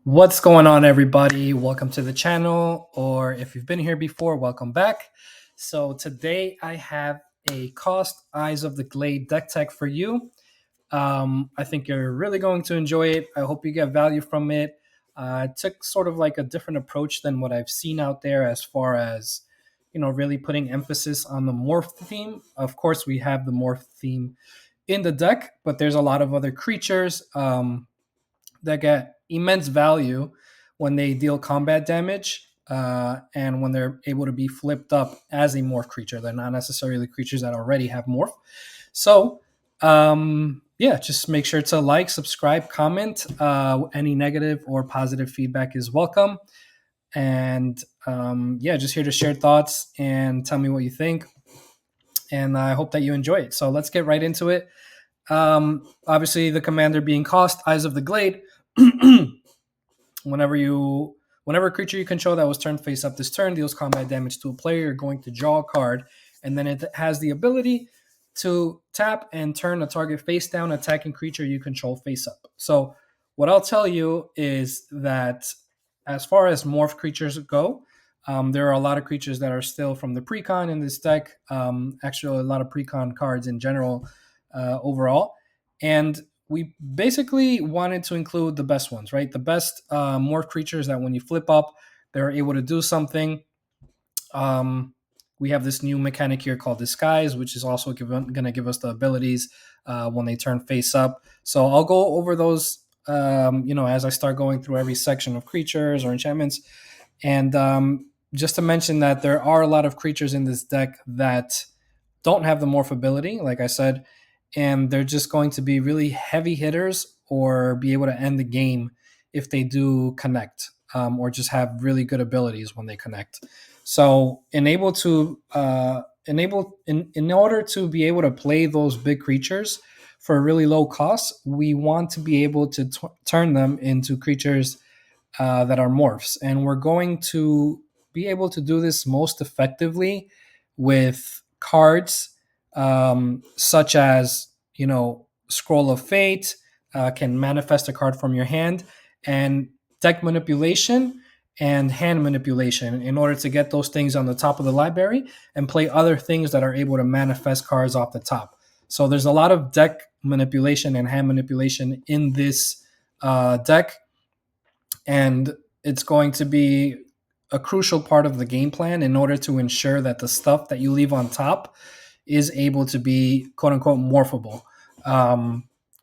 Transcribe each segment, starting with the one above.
What's going on, everybody? Welcome to the channel, or if you've been here before, welcome back. So today I have a Kaust Eyes of the Glade deck tech for you. I think you're really going to enjoy it. I hope you get value from it. I took sort of like a different approach than what I've seen out there as far as, really putting emphasis on the morph theme. Of course, we have the morph theme in the deck, but there's a lot of other creatures. That get immense value when they deal combat damage and when they're able to be flipped up as a morph creature. They're not necessarily creatures that already have morph. So, yeah, just make sure to like, subscribe, comment. Any negative or positive feedback is welcome. And yeah, just here to share thoughts and tell me what you think. And I hope that you enjoy it. So let's get right into it. Obviously, the commander being Kaust, Eyes of the Glade. whenever a creature you control that was turned face up this turn deals combat damage to a player, you're going to draw a card, and then it has the ability to tap and turn a target face down attacking creature you control face up. So what I'll tell you is that as far as morph creatures go, there are a lot of creatures that are still from the precon in this deck. Actually, a lot of precon cards in general overall. And we basically wanted to include the best ones, right? The best morph creatures that when you flip up, they're able to do something. We have this new mechanic here called Disguise, which is also going to give us the abilities when they turn face up. So I'll go over those, as I start going through every section of creatures or enchantments. And just to mention that there are a lot of creatures in this deck that don't have the morph ability, like I said, and they're just going to be really heavy hitters or be able to end the game if they do connect, or just have really good abilities when they connect. So in order to be able to play those big creatures for a really low cost, we want to be able to turn them into creatures that are morphs, and we're going to be able to do this most effectively with cards such as, Scroll of Fate, can manifest a card from your hand, and deck manipulation and hand manipulation in order to get those things on the top of the library and play other things that are able to manifest cards off the top. So there's a lot of deck manipulation and hand manipulation in this deck, and it's going to be a crucial part of the game plan in order to ensure that the stuff that you leave on top is able to be quote unquote morphable,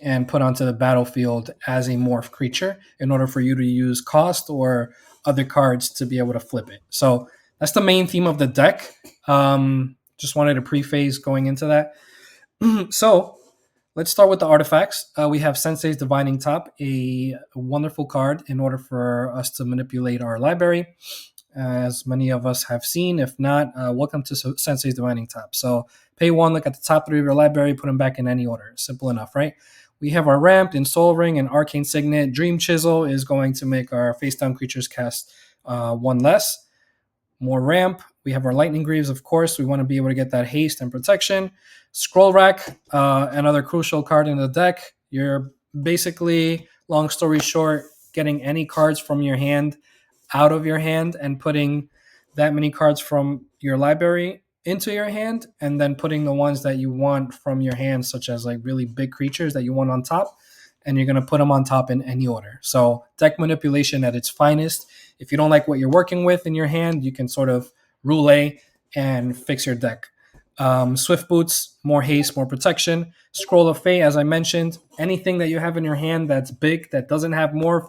and put onto the battlefield as a morph creature in order for you to use Kaust or other cards to be able to flip it. So that's the main theme of the deck. Just wanted to preface going into that. So let's start with the artifacts. We have Sensei's Divining Top, a wonderful card in order for us to manipulate our library, as many of us have seen. If not, welcome to Sensei's Divining Top. So pay one, look at the top 3 of your library, put them back in any order. Simple enough, right? We have our Ramp in Soul Ring and Arcane Signet. Dream Chisel is going to make our face down creatures cast 1 less. More Ramp. We have our Lightning Greaves, of course. We want to be able to get that haste and protection. Scroll Rack, another crucial card in the deck. You're basically, long story short, getting any cards from your hand out of your hand and putting that many cards from your library into your hand, and then putting the ones that you want from your hand, such as like really big creatures that you want on top, and you're going to put them on top in any order. So deck manipulation at its finest. If you don't like what you're working with in your hand, you can sort of roulette and fix your deck. Swift Boots, more haste, more protection. Scroll of Fate, as I mentioned, anything that you have in your hand that's big, that doesn't have morph,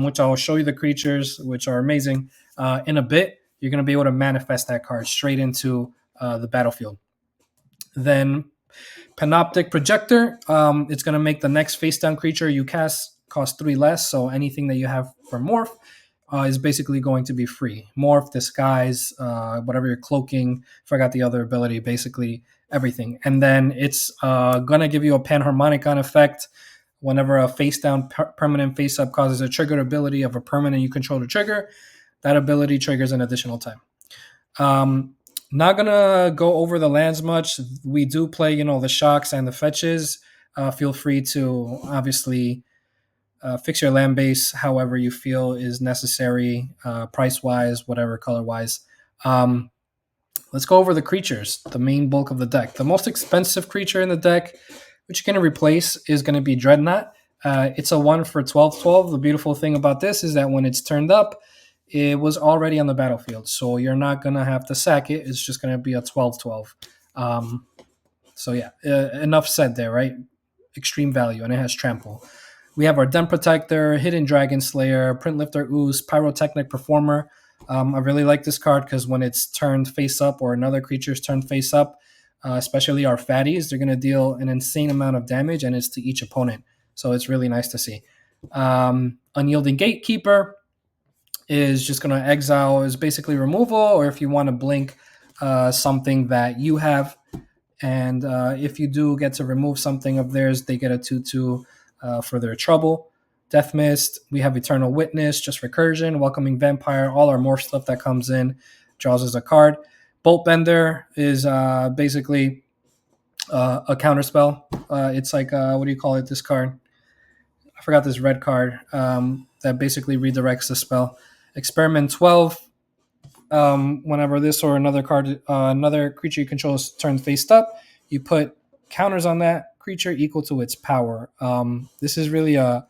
which I'll show you the creatures, which are amazing, in a bit, you're going to be able to manifest that card straight into the battlefield. Then Panoptic Projector, it's going to make the next face down creature you cast cost 3 less, so anything that you have for morph is basically going to be free. Morph, Disguise, whatever you're cloaking, forgot the other ability, basically everything. And then it's going to give you a Panharmonicon effect. Whenever a face down permanent face up causes a triggered ability of a permanent you control to trigger, that ability triggers an additional time. Not going to go over the lands much. We do play, the shocks and the fetches. Feel free to obviously Fix your land base however you feel is necessary, price wise, whatever, color wise. Let's go over the creatures, the main bulk of the deck. The most expensive creature in the deck, which you're going to replace, is going to be Dreadnought. It's a 1 for 12/12. The beautiful thing about this is that when it's turned up, it was already on the battlefield. So you're not going to have to sack it. It's just going to be a 12/12. So yeah, enough said there, right? Extreme value, and it has trample. We have our Den Protector, Hidden Dragon Slayer, Print Lifter Ooze, Pyrotechnic Performer. I really like this card because when it's turned face up or another creature's turned face up, especially our fatties, they're going to deal an insane amount of damage, and it's to each opponent. So it's really nice to see. Unyielding Gatekeeper is just going to exile, is basically removal, or if you want to blink something that you have. And if you do get to remove something of theirs, they get a 2/2 for their trouble. Death Mist, we have Eternal Witness, just Recursion, Welcoming Vampire, all our morph stuff that comes in draws as a card. Bolt Bender is basically a counter spell. It's like, what do you call it, this card? I forgot this red card that basically redirects the spell. Experiment 12, whenever this or another card, another creature you control is turned faced up, you put counters on that creature equal to its power. This is really a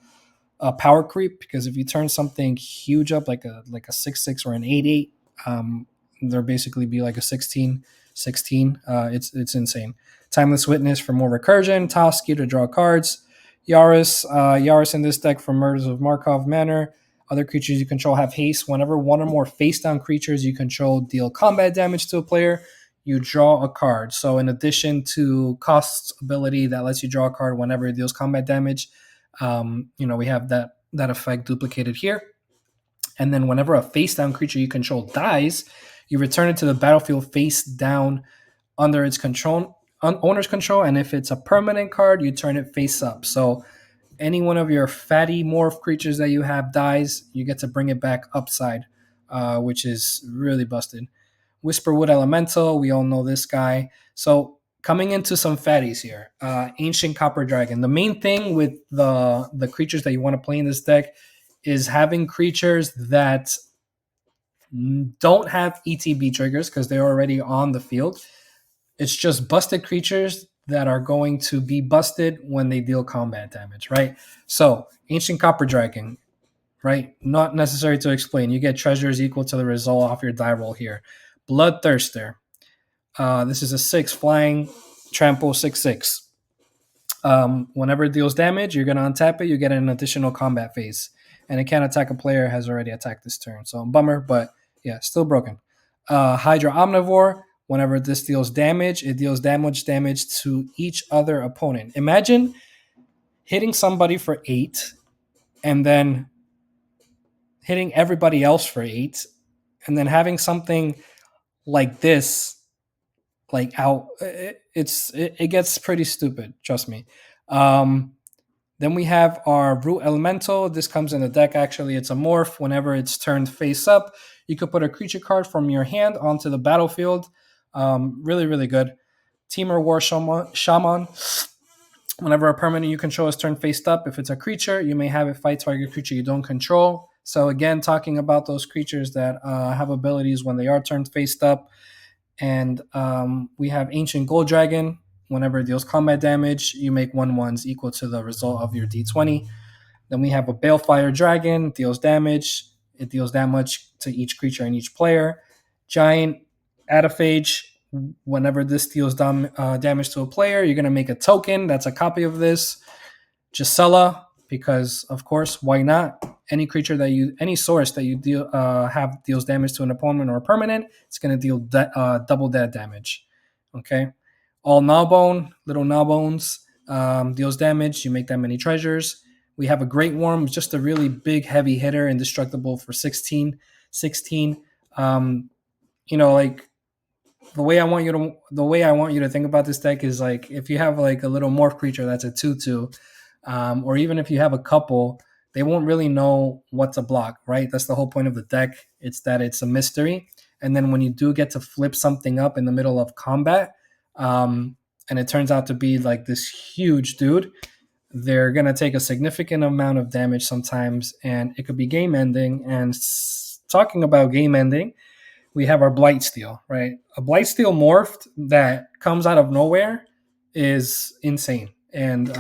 power creep because if you turn something huge up like a 6/6 or an 8/8, they'll basically be like a 16/16. It's insane. Timeless Witness for more recursion. Toski to draw cards. Yaris in this deck for Murders of Markov Manor. Other creatures you control have haste. Whenever one or more face-down creatures you control deal combat damage to a player, you draw a card. So in addition to Kaust's ability that lets you draw a card whenever it deals combat damage, we have that effect duplicated here. And then whenever a face-down creature you control dies, you return it to the battlefield face down under its control, owner's control. And if it's a permanent card, you turn it face up. So any one of your fatty morph creatures that you have dies, you get to bring it back upside, which is really busted. Whisperwood Elemental, we all know this guy. So coming into some fatties here, Ancient Copper Dragon. The main thing with the creatures that you want to play in this deck is having creatures that don't have ETB triggers because they're already on the field. It's just busted creatures that are going to be busted when they deal combat damage, right? So, Ancient Copper Dragon, right? Not necessary to explain. You get treasures equal to the result off your die roll here. Bloodthirster. This is a 6 flying, trample 6/6. Whenever it deals damage, you're going to untap it. You get an additional combat phase. And it can't attack a player has already attacked this turn. So, bummer, but yeah, still broken. Hydra Omnivore. Whenever this deals damage, it deals damage to each other opponent. Imagine hitting somebody for 8 and then hitting everybody else for 8 and then having something like this like out. It gets pretty stupid, trust me. Then we have our Root Elemental. This comes in the deck, actually. It's a morph. Whenever it's turned face up, you could put a creature card from your hand onto the battlefield. Really, really good. Temur War Shaman. Whenever a permanent you control is turned face up, if it's a creature, you may have it fight target creature you don't control. So again, talking about those creatures that have abilities when they are turned face up. And we have Ancient Gold Dragon. Whenever it deals combat damage, you make 1/1s equal to the result of your D20. Then we have a Balefire Dragon, deals damage. It deals damage to each creature and each player. Giant Ataphage. Whenever this deals damage to a player, you're going to make a token that's a copy of this. Gisela, because of course, why not? Any creature that any source that you have deals damage to an opponent or a permanent, it's going to deal double that damage. Okay. All Gnawbone, little Gnawbones, deals damage. You make that many treasures. We have a Great Worm, just a really big, heavy hitter, indestructible for 16. Like the way I want you to think about this deck is like if you have like a little morph creature that's a 2/2, or even if you have a couple, they won't really know what to block, right? That's the whole point of the deck. It's that it's a mystery. And then when you do get to flip something up in the middle of combat, and it turns out to be like this huge dude, they're going to take a significant amount of damage sometimes, and it could be game ending. And talking about game ending, we have our Blightsteel, right? A Blightsteel morphed that comes out of nowhere is insane, and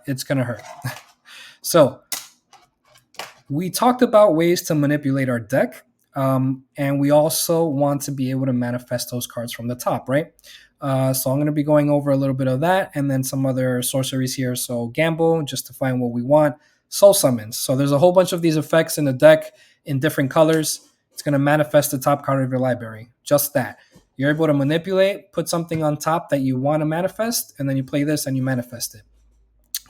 it's going to hurt. So we talked about ways to manipulate our deck, and we also want to be able to manifest those cards from the top, right? So I'm going to be going over a little bit of that and then some other sorceries here. So gamble, just to find what we want. Soul summons. So there's a whole bunch of these effects in the deck in different colors. It's going to manifest the top card of your library. Just that. You're able to manipulate, put something on top that you want to manifest, and then you play this and you manifest it.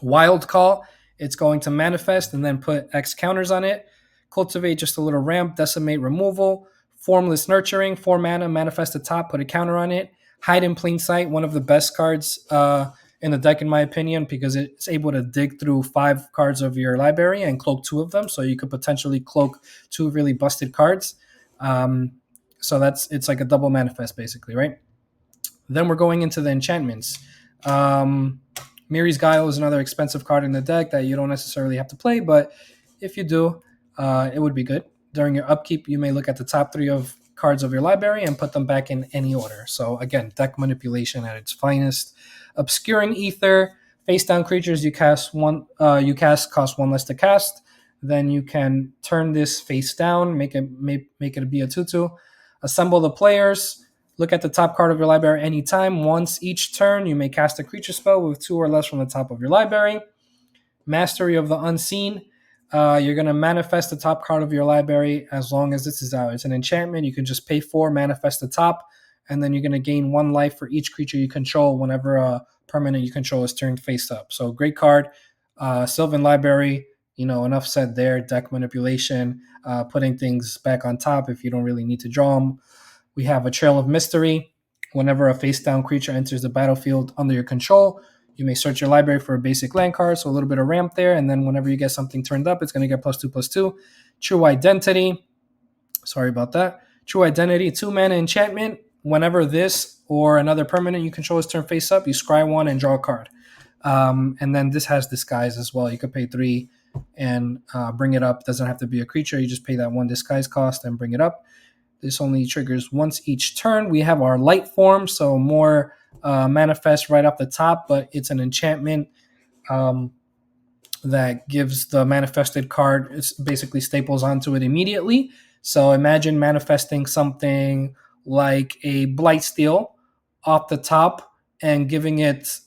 Wild Call, it's going to manifest and then put X counters on it. Cultivate, just a little ramp. Decimate, removal. Formless Nurturing, 4 mana, manifest the top, put a counter on it. Hide in Plain Sight, one of the best cards in the deck in my opinion, because it's able to dig through 5 cards of your library and cloak 2 of them, so you could potentially cloak 2 really busted cards. So it's like a double manifest basically, right? Then we're going into the enchantments. Miri's Guile is another expensive card in the deck that you don't necessarily have to play, but if you do, it would be good. During your upkeep, you may look at the top 3 of cards of your library and put them back in any order. So again, deck manipulation at its finest. Obscuring Ether, face down creatures you cast cost 1 less to cast. Then you can turn this face down, make it be a 2/2. Assemble the players. Look at the top card of your library anytime. Once each turn, you may cast a creature spell with 2 or less from the top of your library. Mastery of the Unseen. You're going to manifest the top card of your library as long as this is out. It's an enchantment. You can just pay 4, manifest the top, and then you're going to gain 1 life for each creature you control whenever a permanent you control is turned face up. So great card. Sylvan Library, enough said there. Deck manipulation, putting things back on top if you don't really need to draw them. We have a Trail of Mystery. Whenever a face-down creature enters the battlefield under your control, you may search your library for a basic land card, so a little bit of ramp there, and then whenever you get something turned up, it's going to get +2/+2. True Identity. Sorry about that. True Identity, 2 mana enchantment. Whenever this or another permanent you control is turned face up, you scry 1 and draw a card. And then this has Disguise as well. You could pay 3 and bring it up. Doesn't have to be a creature. You just pay that 1 Disguise cost and bring it up. This only triggers once each turn. We have our Light Form, so more manifest right off the top, but it's an enchantment that gives the manifested card, it's basically staples onto it immediately. So imagine manifesting something like a Blightsteel off the top and giving it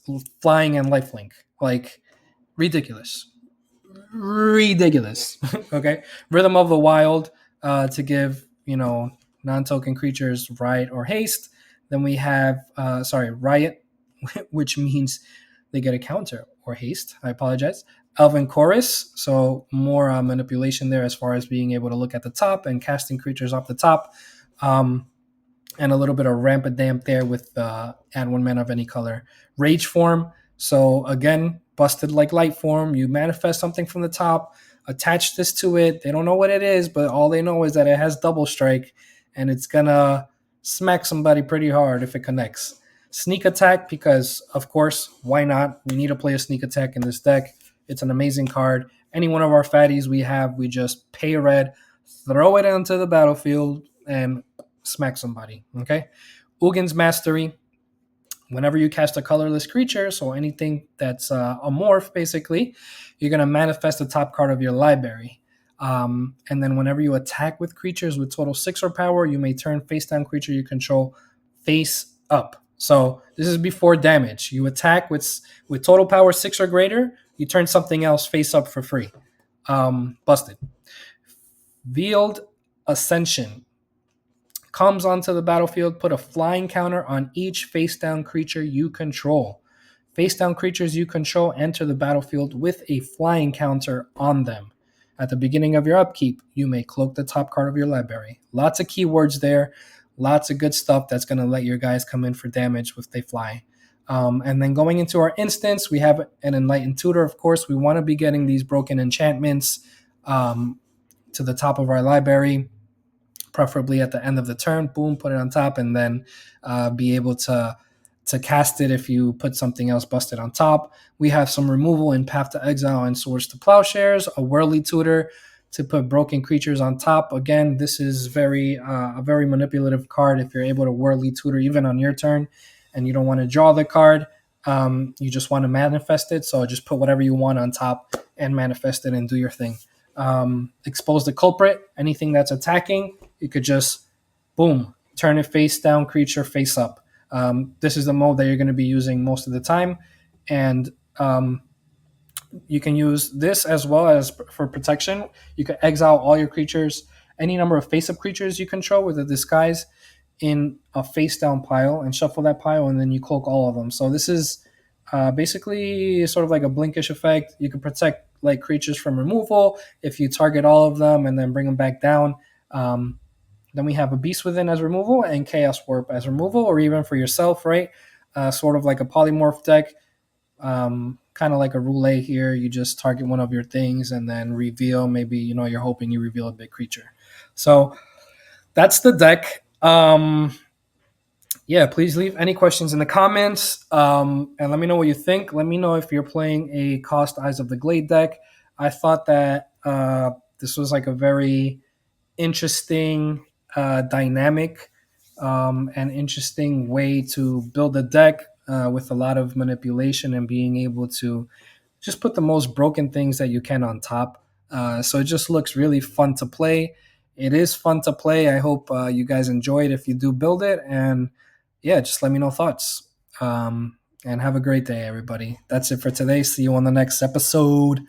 flying and lifelink. Like, ridiculous. Okay. Rhythm of the Wild to give, non-token creatures riot or haste. Then we have riot, which means they get a counter, or haste. I apologize. Elven Chorus, so more manipulation there as far as being able to look at the top and casting creatures off the top. And a little bit of rampant damp there with add 1 mana of any color. Rage Form, so again, busted like Light Form. You manifest something from the top, attach this to it. They don't know what it is, but all they know is that it has double strike, and it's gonna smack somebody pretty hard if it connects. Sneak Attack, because of course, why not? We need to play a Sneak Attack in this deck. It's an amazing card. Any one of our fatties we have, we just pay a red, throw it onto the battlefield, and smack somebody. Okay. Ugin's Mastery. Whenever you cast a colorless creature, so anything that's a morph, basically, you're going to manifest the top card of your library. And then whenever you attack with creatures with total 6 or power, you may turn face down creature you control face up. So this is before damage. You attack with total power 6 or greater, you turn something else face up for free. Busted. Veiled Ascension. Comes onto the battlefield, put a flying counter on each face-down creature you control. Face-down creatures you control enter the battlefield with a flying counter on them. At the beginning of your upkeep, you may cloak the top card of your library. Lots of keywords there. Lots of good stuff that's going to let your guys come in for damage if they fly. And then going into our instance, we have an Enlightened Tutor. Of course, we want to be getting these broken enchantments to the top of our library, preferably at the end of the turn. Boom, put it on top, and then be able to to cast it if you put something else busted on top. We have some removal in Path to Exile and Swords to Plowshares, a Whirly Tutor to put broken creatures on top. Again, this is a very manipulative card if you're able to Whirly Tutor even on your turn and you don't want to draw the card. You just want to manifest it, so just put whatever you want on top and manifest it and do your thing. Expose the culprit. Anything that's attacking, you could just boom, turn it face down, creature face up. This is the mode that you're going to be using most of the time, and you can use this as well as for protection. You can exile all your creatures, any number of face-up creatures you control with a disguise in a face-down pile and shuffle that pile, and then you cloak all of them. So this is basically sort of like a blinkish effect. You can protect like creatures from removal if you target all of them and then bring them back down. Then we have a Beast Within as removal and Chaos Warp as removal, or even for yourself, right? Sort of like a polymorph deck, kind of like a roulette here. You just target one of your things and then reveal. Maybe you're hoping you reveal a big creature. So that's the deck. Yeah, please leave any questions in the comments, and let me know what you think. Let me know if you're playing a Kaust Eyes of the Glade deck. I thought that this was like a very interesting dynamic and interesting way to build a deck with a lot of manipulation and being able to just put the most broken things that you can on top. So it just looks really fun to play. It is fun to play. I hope you guys enjoy it if you do build it. And yeah, just let me know thoughts. And have a great day, everybody. That's it for today. See you on the next episode.